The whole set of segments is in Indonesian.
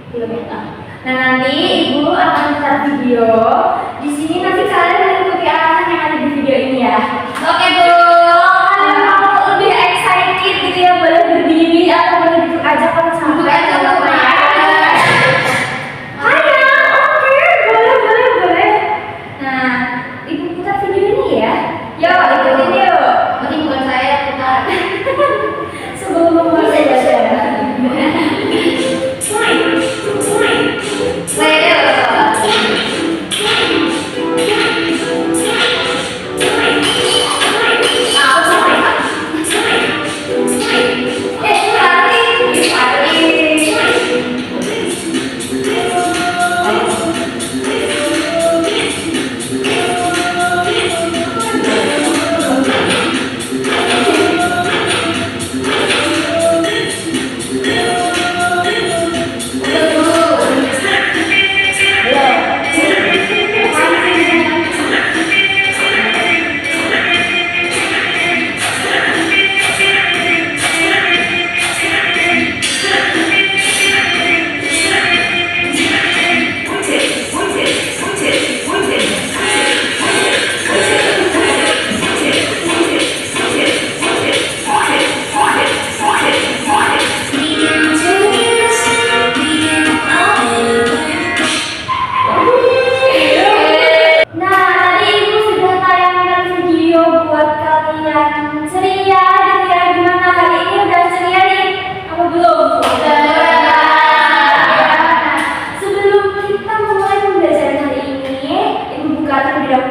kilometer. Nah, nanti Ibu akan putar video. Di sini nanti kalian mengikuti arahan yang ada di video ini ya. Oke, Bu. Kalian mau lebih excited gitu ya, boleh berdiri atau boleh duduk aja kalau sama aja boleh. Nah, Ibu putar video ini ya. Yuk, ikutin yuk. Nanti bukan saya putar. Sebelum memulai belajar.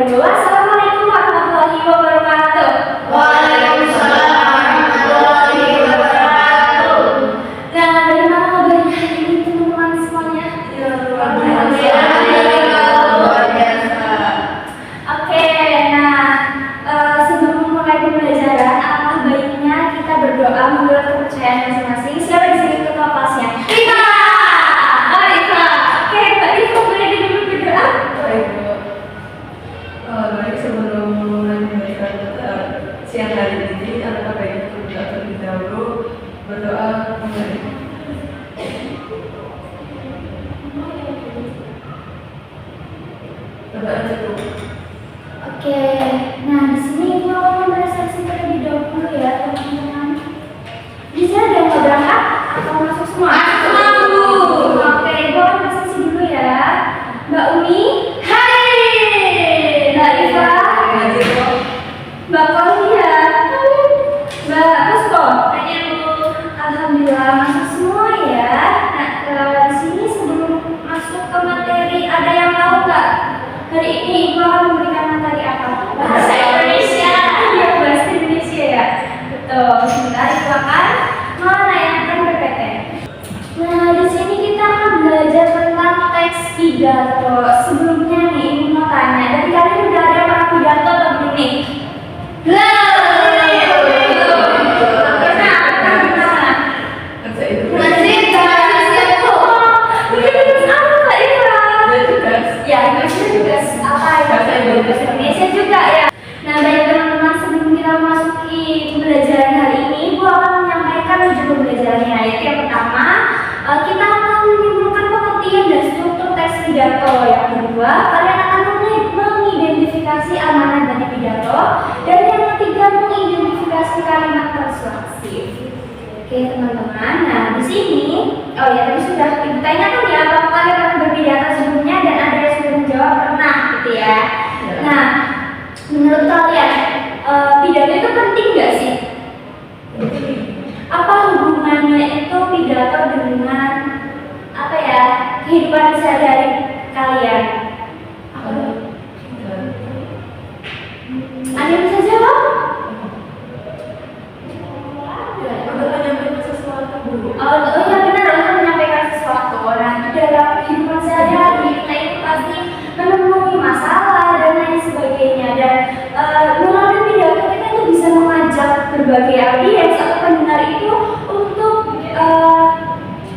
Assalamualaikum warahmatullahi wabarakatuh. Waalaikumsalam warahmatullahi wabarakatuh. Nah, bagaimana kabarnya hari ini teman-teman semuanya? Luar biasa. Oke, nah sebelum memulai pembelajaran, alangkah baiknya kita berdoa menurut kepercayaan masing-masing. Siapa di sini ketua kelasnya? Rita. Oh, Rita. Oke, Mbak Rita boleh duduk berdoa? Baik, sebelum mulai memberikan siang hari ini, alangkah baiknya kita terlebih dahulu berdoa kembali. Berdoa cukup. Oke, nah di sini Ibu akan mempresentasi terlebih dahulu ya teman-teman. Di sini ada yang mau berangkat atau masuk semua? Masuk. Oke, Ibu akan presentasi dulu ya. Mbak Umi, hai. Mbak Iva, Mbak Kolia, Mbak Pusko. Alhamdulillah masuk semua ya. Nah, di sini sebelum masuk ke materi, ada yang tahu nggak? Hari ini Ibu akan memberikan materi apa? Bahasa Indonesia. Iya, bahasa Indonesia ya. Betul. Sebentar Ibu akan menanyakan PPT. Nah, di sini kita akan belajar tentang teks pidato. Sebelumnya nih, Ibu mau tanya, dari kalian udah ada yang pernah pidato atau belum nih? Bahasa Indonesia juga ya. Nah, baik teman-teman, sebelum kita memasuki pembelajaran hari ini, Ibu akan menyampaikan tujuan pembelajarannya. Yaitu yang pertama, kita akan menyimpulkan pengertian dan struktur teks pidato. Yang kedua, kalian akan mengidentifikasi amanat dari pidato. Dan yang ketiga, mengidentifikasi kalimat persuasif. Oke teman-teman, nah di sini, oh ya tadi sudah Ibu tanyakan ya, apakah kalian pernah berpidato sebelumnya dan ada yang sudah menjawab pernah gitu ya. Nah, menurut kalian pidato itu penting nggak sih? Apa hubungannya itu pidato dengan apa ya kehidupan sehari-hari kalian? Ada yang bisa jawab? Oh ya benar, untuk menyampaikan sesuatu. Nah, di dalam kehidupan sehari-hari kita itu pasti menemui masalah dan lain sebagainya. Dan melalui pidato kita itu bisa mengajak berbagai audiens atau pendengar itu untuk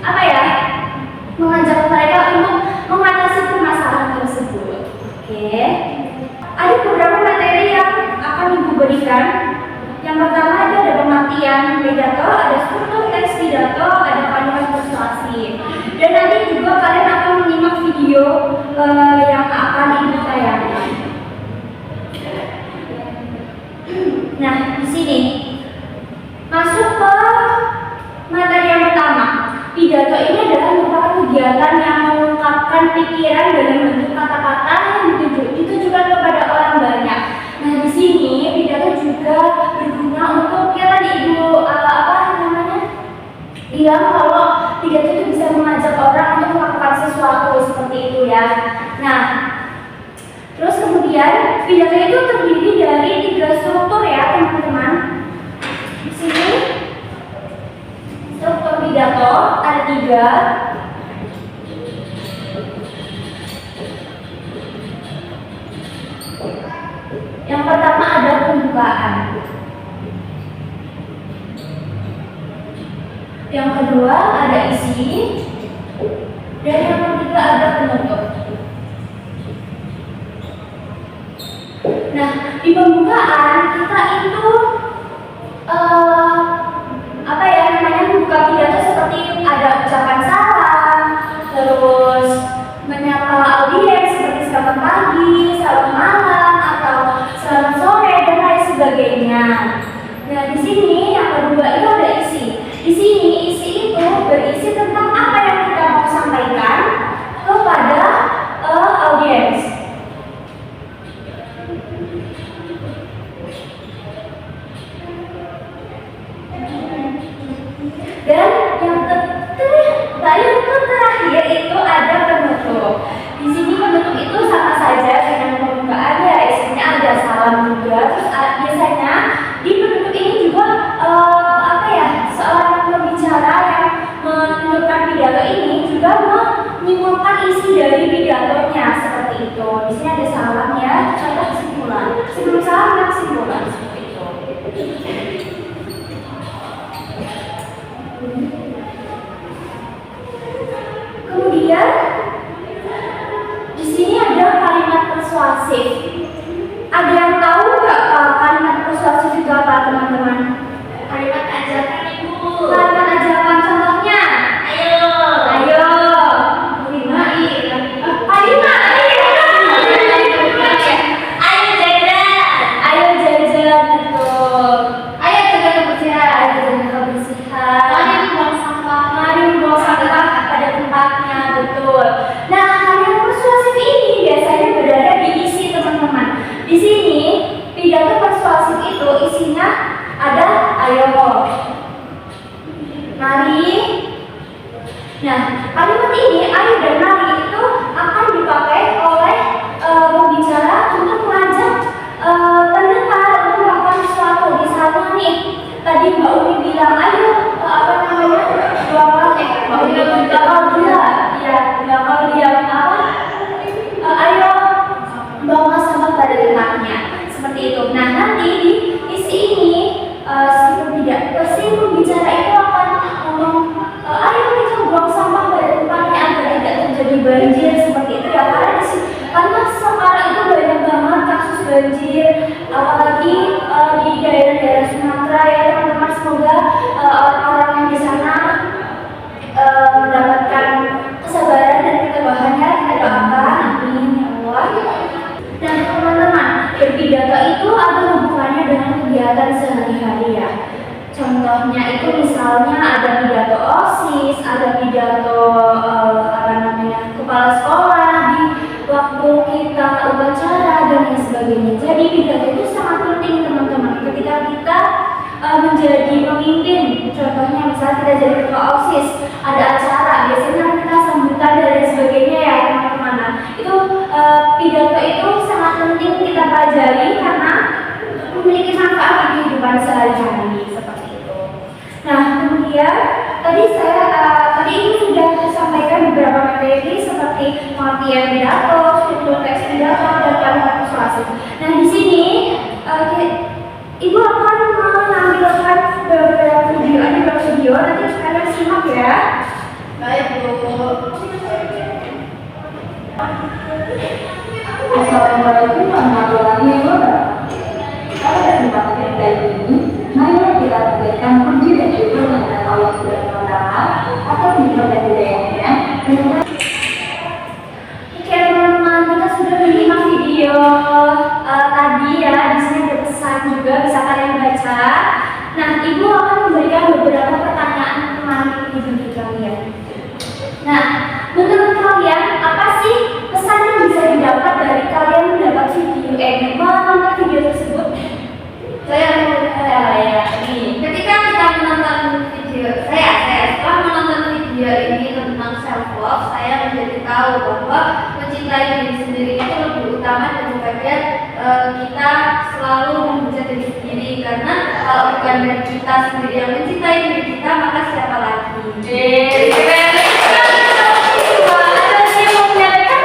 apa ya, mengajak mereka untuk mengatasi permasalahan tersebut. Oke. Ada beberapa materi yang akan Ibu berikan. Yang pertama itu ada pengertian pidato, ada struktur teks pidato, ada kalimat persuasi. Dan nanti juga juga kalian akan menyimak video yang akan Ibu tayangkan. Nah, di sini masuk ke materi yang pertama. Pidato ini adalah merupakan kegiatan yang mengungkapkan pikiran dalam bentuk kata-kata yang ditujukan kepada orang banyak. Nah, di sini pidato juga berguna untuk ya tadi Ibu bilang kalau pidato itu bisa mengajak orang untuk melakukan sesuatu seperti itu ya. Nah, terus kemudian pidato itu terdiri dari 3 struktur ya teman-teman. Di sini struktur pidato ada 3. Yang pertama ada pembukaan. Yang kedua ada isi. Dan yang ketiga ada penutup. Nah, di pembukaan kita itu membuka pidato seperti ada ucapan salam, terus menyapa audiens seperti selamat pagi, selamat malam, atau selamat sore dan lain sebagainya. Nah, di sini yang kedua itu ada isi. Di sini isi itu berisi tentang apa yang kita mau sampaikan kepada audiens. Dan yang terakhir itu ada penutup. Di sini penutup itu sama saja dengan pembukaan ya, isinya ada salam juga. Terus biasanya di penutup ini juga seorang pembicara yang menunjukkan pidato ini juga menyimpulkan isi dari pidatonya seperti itu. Di sini ada salam ya, contoh kesimpulan. Sebelum salam ada kesimpulan seperti itu. Kemudian di sini ada kalimat persuasif. Ada yang tahu nggak kalimat persuasif itu apa, teman-teman? Kalimat ajakan Ibu. Kalimat ajakan contohnya. Ayo. Ayo jajan, betul. Ayo jaga kebersihan. Mari membuang sampah pada tempatnya, betul. Nah, kalimat persuasif ini biasanya berada di isi, teman-teman. Di sini pidato persuasif itu isinya ada ayo, mari. Nah, kalimat ini ayo dan mari itu akan dipakai oleh pembicara untuk mengajak pendengar untuk melakukan sesuatu. Misalnya nih, tadi Mbak Umi bilang ayo ayo bawa sampah pada tempatnya seperti itu. Nah, nanti di isi ini si pembicara itu akan ngomong ayo kita buang sampah pada tempatnya agar tidak terjadi banjir seperti itu ya, karena sekarang itu banyak banget kasus banjir apalagi di daerah-daerah Sumatera ya teman-teman. Semoga orang-orang yang di sana mendapatkan kesabaran dan ketabahannya, kita doakan, amin ya Allah. Dan teman-teman, berpidato itu ada hubungannya dengan kegiatan sehari-hari ya. Contohnya itu misalnya ada pidato OSIS, ada pidato kepala sekolah di waktu kita upacara dan lain sebagainya. Jadi pidato itu sangat penting teman-teman ketika kita menjadi pemimpin. Contohnya misalnya kita jadi ketua OSIS, ada acara, biasanya kita sambutan dan lain sebagainya ya teman-teman. Nah, itu pidato itu sangat penting kita pelajari karena memiliki manfaat di kehidupan sehari-hari seperti itu. Nah, kemudian tadi ini sudah sampaikan beberapa materi seperti pengertian pidato, struktur teks pidato, dan kalimat persuasif. Nah, di sini Ibu akan menampilkan beberapa video, nanti kalian simak ya. Baik, Bu. Assalamualaikum warahmatullahi wabarakatuh. Pada kesempatan kali ini, mari kita berikan puji dan syukur kepada Allah Subhanahu wa Ta'ala atas nikmat dan hidayahnya. menjadi tahu bahwa mencintai diri sendiri itu lebih utama daripada kita selalu menghujat diri sendiri, karena kalau bukan dari kita sendiri yang mencintai diri kita, maka siapa lagi? Ada sih yang mau menyampaikan?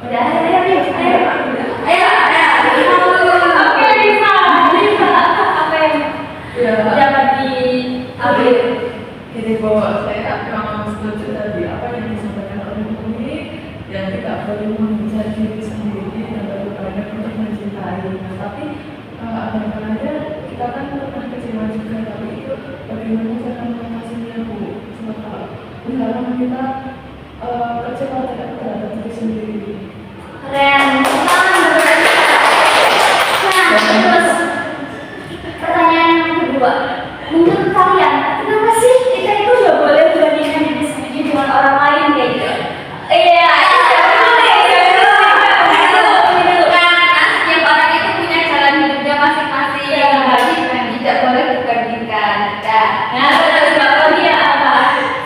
Udah, ayo. Oke, Rima. Apa yang dapat diambil? Jadi bahwa saya memang setuju tadi apa yang disampaikan oleh Umi, yang kita perlu mengejar diri sendiri dan lebih banyak untuk mencintai. Nah, tapi ada kalanya kita kan pernah kecewa juga, tapi itu bagaimana cara mengatasinya, Bu? Sebab misalnya kita kecewa terhadap diri sendiri. Keren. Nah, terus pertanyaan yang kedua, menurut kalian kenapa sih kita itu nggak boleh bandingkan diri sendiri dengan orang lain kayak gitu? Iya, setiap orang itu punya jalan hidupnya masing-masing, jadi tidak boleh dibandingkan. Nah, terus kalau dia apa?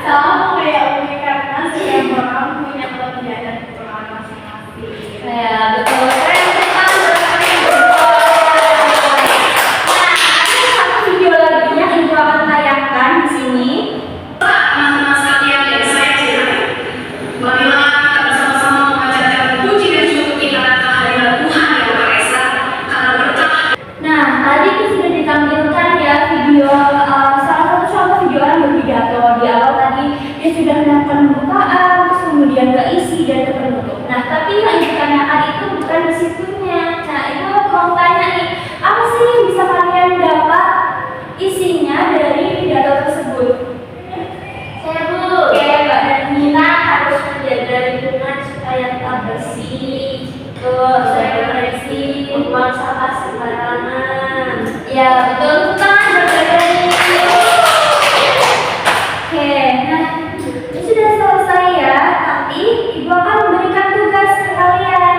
Sama kayak Umi, karena setiap orang punya kelebihan dan kekurangan masing-masing. Ya, betul. Keren, Jepang, satu video lagi yang Ibu akan tayangkan di sini. Masa-masa yang saya cintai. Marilah kita bersama-sama memanjatkan puji dan syukur kita kehadiran Tuhan yang Maha Esa, karena berkat. Nah, tadi itu sudah ditampilkan ya video salah satu contoh video orang berpidato di awal tadi. Dia sudah melakukan pembukaan, terus kemudian keisi dan ke penutup. Nah, tapi yang ditanyakan itu bukan di situnya. Nah, itu mau tanya nih, apa sih yang bisa kalian dapat isinya dari pidato tersebut? Saya Bu, kayak Mbak Nina harus menjaga lingkungan supaya tetap bersih. Tuh, Saya bersih, membuang sampah sembarangan. ya betul kan, Oke, nah itu sudah selesai ya. Tapi Ibu akan memberikan tugas ke kalian.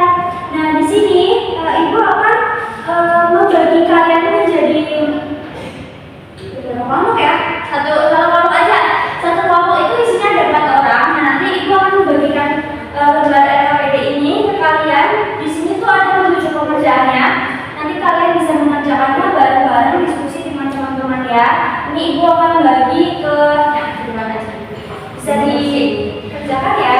Nah di sini Ibu akan membagi kalian menjadi berapa kelompok ya? Satu kelompok aja. Satu kelompok itu isinya ada 4 orang. Nah nanti Ibu akan membagikan lembar LKPD ini ke kalian. Di sini tuh ada 7 pekerjaannya. Nanti kalian bisa mengerjakannya bareng-bareng, diskusi dengan teman-teman ya. Ini Ibu akan bagi ke gimana sih? Bisa dikerjakan ya.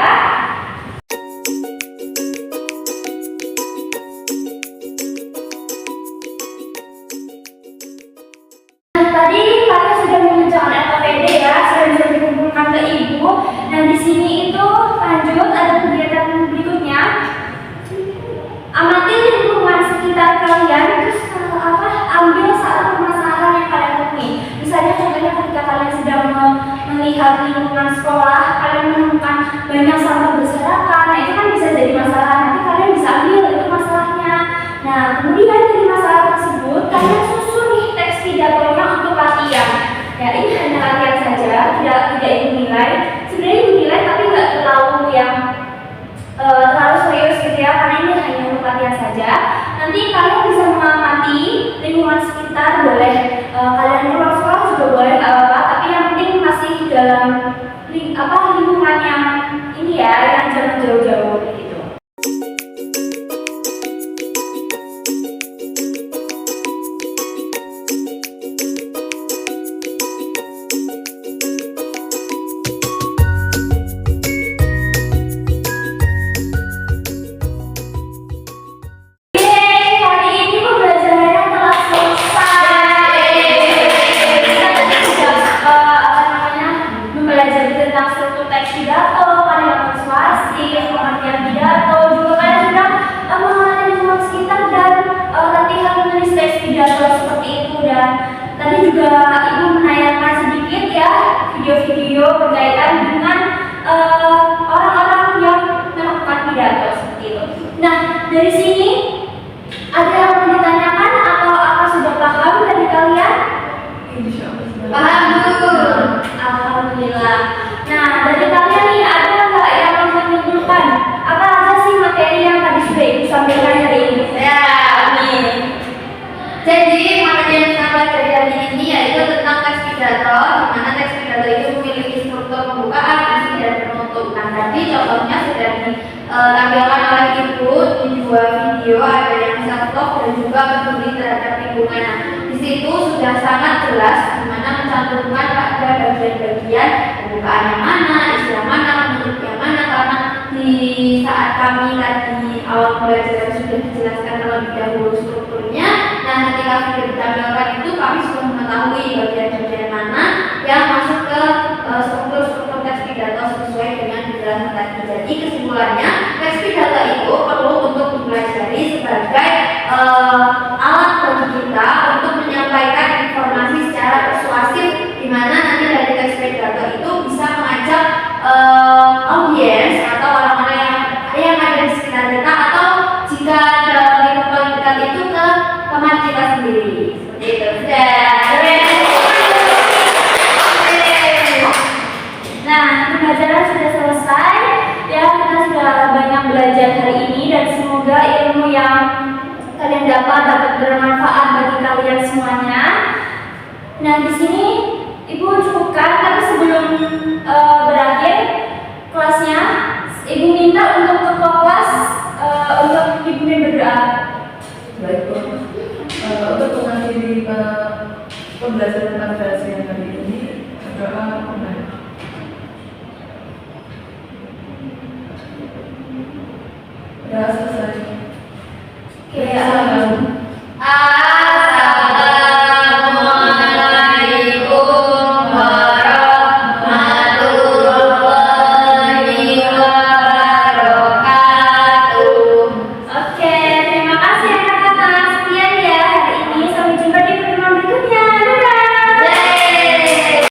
Nah, tadi kalian sudah mengerjakan LKPD ya, sudah dikumpulkan ke Ibu. Nah, di sini itu lanjut ada kegiatan berikutnya. Amati lingkungan sekitar kalian, terus ambil satu permasalahan yang kalian temui. Misalnya contohnya ketika kalian sedang melihat lingkungan sekolah, kalian menemukan banyak sampah berserakan. Nah, itu kan bisa jadi masalah. Nanti kalian bisa ambil itu masalahnya. Nah, kemudian dari masalah tersebut kalian susun nih teks pidatonya untuk latihan. Ya, ini hanya latihan saja, tidak Ibu nilai. Sebenarnya Ibu nilai tapi nggak terlalu yang terlalu serius gitu ya, karena ini hanya untuk latihan saja. Nanti kalian bisa mengamati lingkungan sekitar, boleh kalian keluar sekolah juga boleh, nggak apa-apa, tapi yang penting masih dalam lingkungan yang ini ya, yang jangan jauh-jauh gitu. Video-video berkaitan dengan orang-orang yang melakukan pidato seperti itu. Nah, dari sini ada yang mau ditanyakan atau apa sudah paham dari kalian? Insya Allah. Paham Bu. Alhamdulillah. Nah, dari kalian nih ada nggak yang mau menyimpulkan apa aja sih materi yang tadi sudah Ibu sampaikan hari ini? Ya, amin. Jadi materi yang kita pelajari hari ini yaitu tentang teks pidato, di mana teks pidato itu memiliki struktur pembukaan, tadi contohnya sudah ditampilkan oleh Ibu di 2 video, ada yang self-talk dan juga peduli terhadap lingkungan. Nah, di situ sudah sangat jelas di mana mencantumkan pada bagian-bagian pembukaan yang mana, istilah mana, penutup yang mana, karena di saat kami tadi awal belajar sudah dijelaskan terlebih dahulu strukturnya. Nah, ketika video ditampilkan itu kami sudah mengetahui bagian-bagian mana yang masuk ke struktur-struktur teks pidato sesuai dengan penjelasan tadi. Jadi kesimpulannya, teks pidato itu perlu untuk dipelajari sebagai alat bagi kita untuk menyampaikan informasi secara persuasif, di mana nanti dari teks pidato itu bisa mengajak audiens atau orang-orang yang ada di sekitar kita, atau jika dalam lingkup pendidikan itu ke teman kita sendiri. Seperti itu. Nah, pembelajaran sudah selesai. Ya, kita sudah banyak belajar hari ini dan semoga ilmu yang kalian dapat bermanfaat bagi kalian semuanya. Nah, di sini Ibu cukupkan